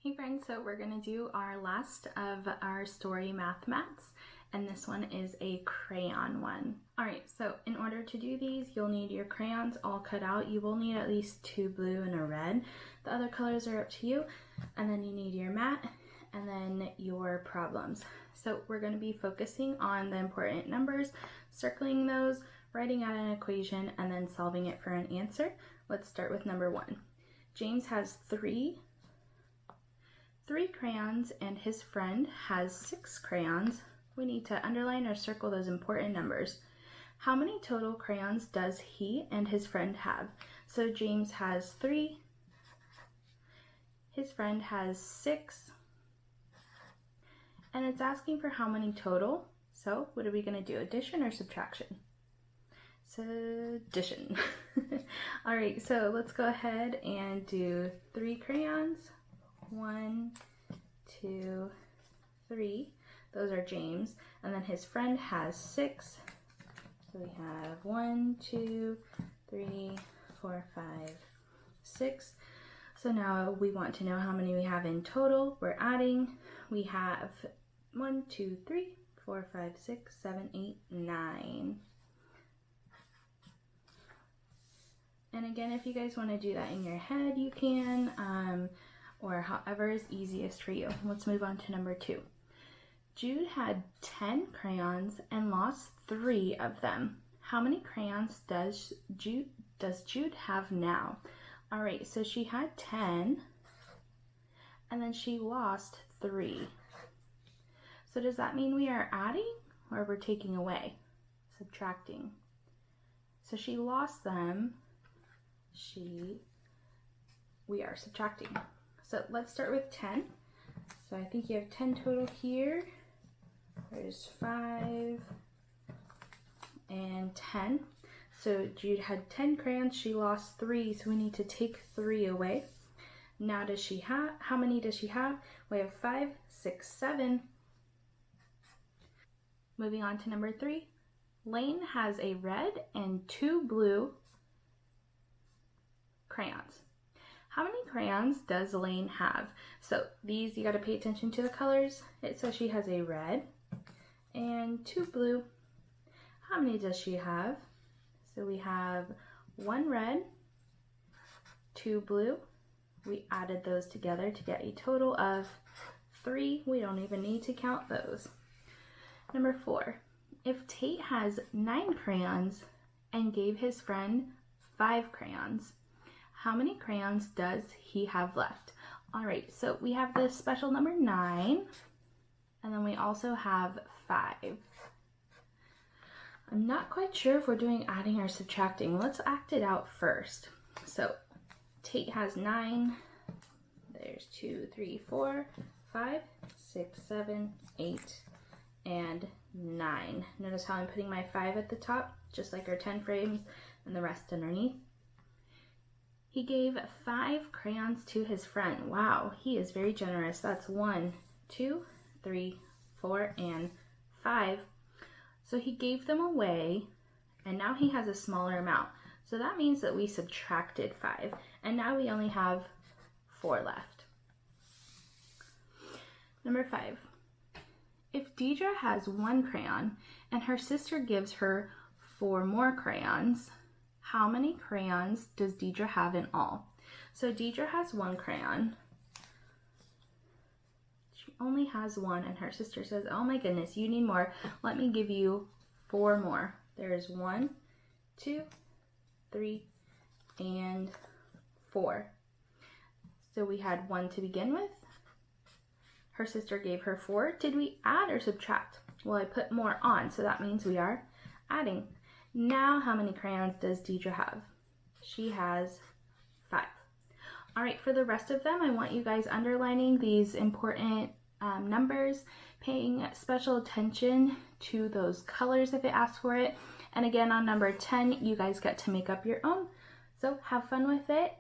Hey friends, so we're going to do our last of our story math mats, and this one is a crayon one. Alright, so in order to do these, you'll need your crayons all cut out. You will need at least 2 blue and a red. The other colors are up to you. And then you need your mat and then your problems. So we're going to be focusing on the important numbers, circling those, writing out an equation, and then solving it for an answer. Let's start with number 1. James has three crayons and his friend has 6 crayons. We need to underline or circle those important numbers. How many total crayons does he and his friend have? So James has 3, his friend has 6, and it's asking for how many total. So what are we going to do, addition or subtraction? So addition. All right, so let's go ahead and do 3 crayons. 1, 2, 3. Those are James. And then his friend has 6. So we have 1, 2, 3, 4, 5, 6. So now we want to know how many we have in total. We're adding. We have 1, 2, 3, 4, 5, 6, 7, 8, 9. And again, if you guys want to do that in your head, you can. Or however is easiest for you. Let's move on to number 2. Jude had 10 crayons and lost 3 of them. How many crayons does Jude have now? All right, so she had 10 and then she lost 3. So does that mean we are adding or we're taking away? Subtracting. So she lost them. We are subtracting. So let's start with 10. So I think you have 10 total here. There's 5 and 10. So Jude had 10 crayons, she lost 3, so we need to take 3 away. Now how many does she have? We have 5, 6, 7. Moving on to number 3. Elaine has a red and 2 blue crayons. How many crayons does Elaine have? So these, you got to pay attention to the colors. It says she has a red and 2 blue. How many does she have? So we have 1 red, 2 blue. We added those together to get a total of 3. We don't even need to count those. Number 4. If Tate has 9 crayons and gave his friend 5 crayons, how many crayons does he have left? All right, so we have the special number 9, and then we also have 5. I'm not quite sure if we're doing adding or subtracting. Let's act it out first. So Tate has 9. There's 2, 3, 4, 5, 6, 7, 8, and 9. Notice how I'm putting my 5 at the top, just like our 10 frames, and the rest underneath. He gave 5 crayons to his friend. Wow, he is very generous. That's 1, 2, 3, 4, and 5. So he gave them away, and now he has a smaller amount. So that means that we subtracted 5, and now we only have 4 left. Number 5. If Deidre has 1 crayon and her sister gives her 4 more crayons, how many crayons does Deidre have in all? So Deidre has 1 crayon. She only has 1, and her sister says, oh my goodness, you need more. Let me give you 4 more. There's 1, 2, 3, and 4. So we had 1 to begin with. Her sister gave her 4. Did we add or subtract? Well, I put more on, so that means we are adding. Now, how many crayons does Deidre have? She has 5. All right, for the rest of them, I want you guys underlining these important numbers, paying special attention to those colors if it asks for it. And again, on number 10, you guys get to make up your own. So have fun with it,